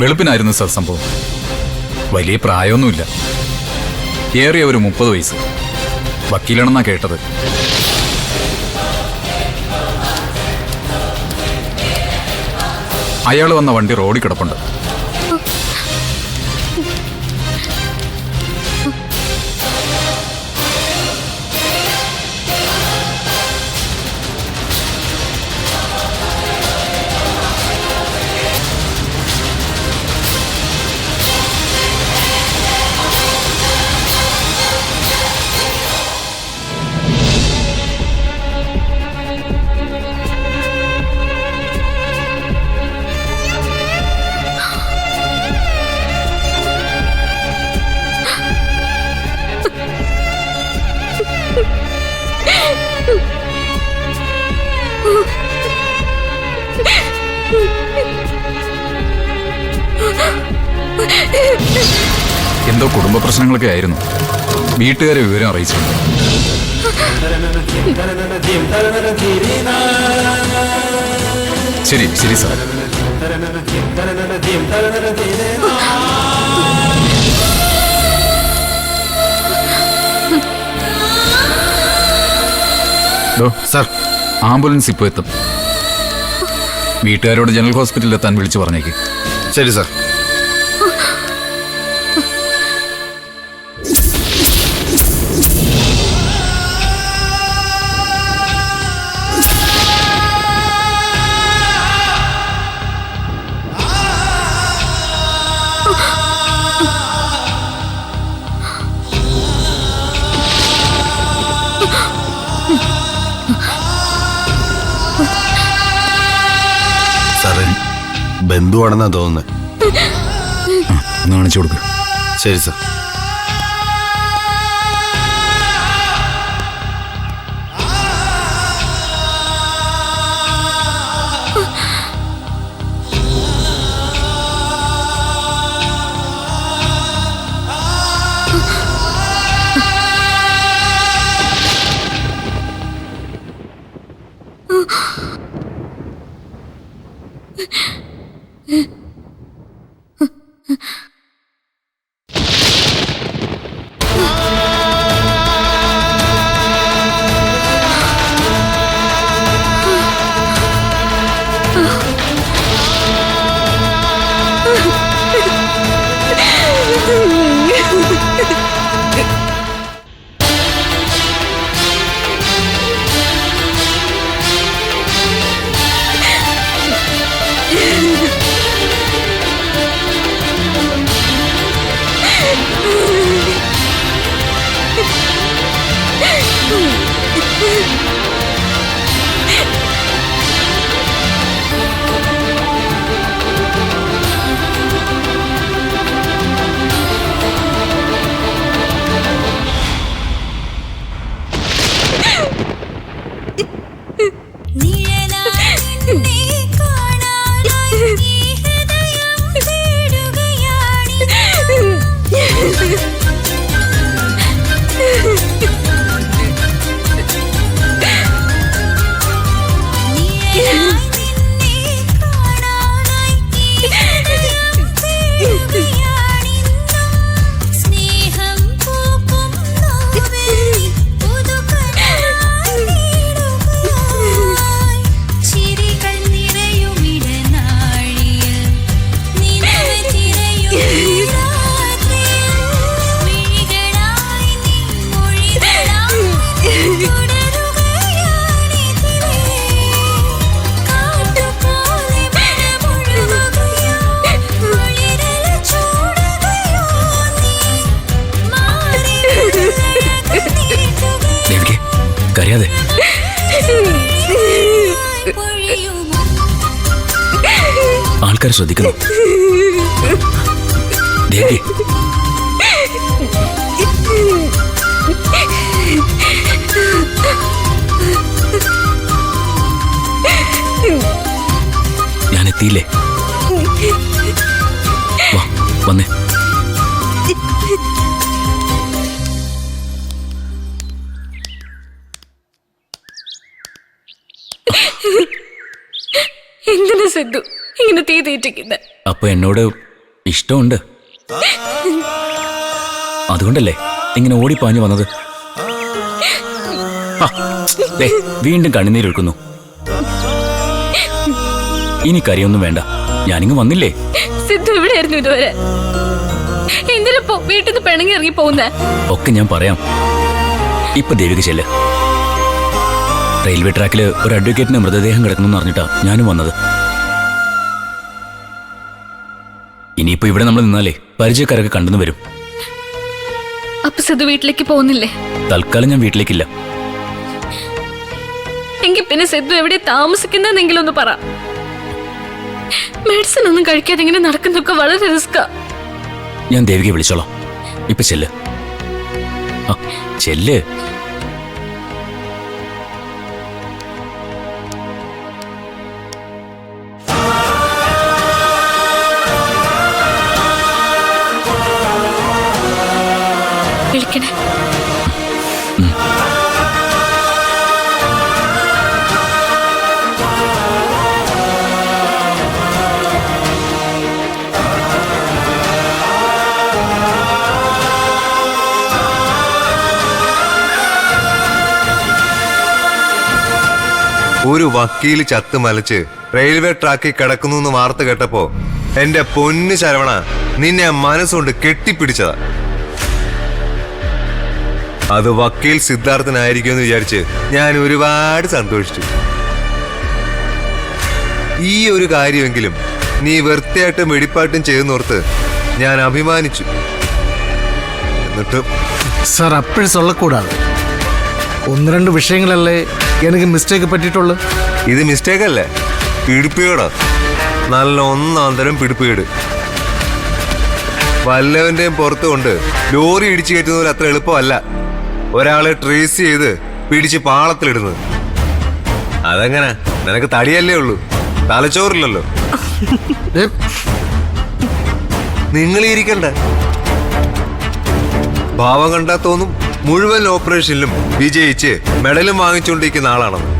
വെളുപ്പിനായിരുന്നു sir സംഭവം. വലിയ പ്രായമൊന്നുമില്ല, ഏറിയ ഒരു 30 വയസ്സ്. വക്കീലാണെന്നാ കേട്ടത്. അയാൾ വന്ന വണ്ടി റോഡിൽ കിടപ്പുണ്ട്. എന്തോ കുടുംബ പ്രശ്നങ്ങളൊക്കെ ആയിരുന്നു. വീട്ടുകാരെ വിവരം അറിയിച്ചിട്ടുണ്ട്. ശരി ശരി സാർ. സാർ, ആംബുലൻസ് ഇപ്പോൾ എത്തും. വീട്ടുകാരോട് ജനറൽ ഹോസ്പിറ്റലിൽ എത്താൻ വിളിച്ചു പറഞ്ഞേക്ക്. ശരി സാർ. സാറേ, ബന്ധുവാണെന്നാ തോന്നുന്നത്. ഒന്ന് കാണിച്ചു കൊടുക്കുക. ശരി സാർ. കരയാതെ. ആൾക്കാർ ശ്രദ്ധിക്കുന്നു. ദേവി, ഞാൻ എത്തിയില്ലേ? വാ, വന്നേ. എന്തിനാ സിദ്ധു ഇങ്ങനെ തീ തീറ്റിക്കുന്നത്? അപ്പൊ എന്നോട് ഇഷ്ടമുണ്ട്. അതുകൊണ്ടല്ലേ ഇങ്ങനെ ഓടിപ്പാഞ്ഞു വന്നത്. ദേ, വീണ്ടും കണ്ണുനീരൊഴുക്കുന്നു. ഇനി കരയൊന്നും വേണ്ട, ഞാനിങ്ങ് വന്നില്ലേ. സിദ്ധു എവിടെയായിരുന്നു ഇതുവരെ? എന്തിനിപ്പോ വീട്ടിൽ നിന്ന് പിണങ്ങി ഇറങ്ങി പോകുന്നേ? ഒക്കെ ഞാൻ പറയാം. ഇപ്പൊ ദേവിക ചെല്ല്. റെയിൽവേ ട്രാക്കില് ഒരു അഡ്വക്കേറ്റിന്റെ മൃതദേഹം കിടക്കുന്നു അറിഞ്ഞിട്ടാ ഞാനും വന്നത്. ഇനിയിപ്പോ ഇവിടെ നമ്മൾ നിന്നാലേ പരിചയക്കാരൊക്കെ കണ്ടെന്ന് വരും. അപ്പൊ സിദ്ധു വീട്ടിലേക്ക് പോകുന്നില്ലേ? തൽക്കാലം ഞാൻ വീട്ടിലേക്കില്ല. എങ്കിൽ പിന്നെ സിദ്ധു എവിടെ താമസിക്കുന്നെങ്കിലും ഒന്ന് പറ. മെഡിസിൻ ഒന്നും കഴിക്കാതെ ഇങ്ങനെ നടക്കുന്നൊക്കെ വളരെ റിസ്കാ. ഞാൻ ദേവികയെ വിളിച്ചോളാം. ഇപ്പൊ ചെല്ല്. ചെല്ല്. വിളിക്കണേ. ഒരു വക്കീല് ചത്ത് മലച്ച് റെയിൽവേ ട്രാക്കിൽ കിടക്കുന്നു എന്ന് വാർത്ത കേട്ടപ്പോ എന്റെ പൊന്നു ശരവണ, നിന്നെ മനസ്സുകൊണ്ട് കെട്ടിപ്പിടിച്ചതാ. അത് വക്കീൽ സിദ്ധാർത്ഥനായിരിക്കുമെന്ന് വിചാരിച്ച് ഞാൻ ഒരുപാട് സന്തോഷിച്ചു. ഈ ഒരു കാര്യമെങ്കിലും നീ വൃത്തിയായിട്ടും വെടിപ്പാട്ടും ചെയ്യുന്നോർത്ത് ഞാൻ അഭിമാനിച്ചു. എന്നിട്ട് സാർ അപ്പോഴും சொல்லக்கூடாது. ഒന്ന് രണ്ട് വിഷയങ്ങളല്ലേ എനിക്ക് മിസ്റ്റേക്ക് പറ്റിയിട്ടുള്ളു. ഇത് മിസ്റ്റേക്ക് അല്ലേ, പിടിപ്പീടാ. നല്ല ഒന്നാം തരം പിടിപ്പീട്. വല്ലവന്റെയും പുറത്ത് കൊണ്ട് ലോറി ഇടിച്ചു കയറ്റുന്നതിൽ അത്ര എളുപ്പമല്ല ഒരാളെ ട്രേസ് ചെയ്ത് പിടിച്ച് പാളത്തിലിടുന്നത്. അതെങ്ങനെ? നിനക്ക് തടിയല്ലേ ഉള്ളൂ, തലച്ചോറില്ലല്ലോ. നിങ്ങൾ ഇരിക്കണ്ട. ഭാവം കണ്ടാ തോന്നും മുഴുവൻ ഓപ്പറേഷനിലും വിജയിച്ച് മെഡലും വാങ്ങിച്ചുകൊണ്ടിരിക്കുന്ന ആളാണെന്ന്.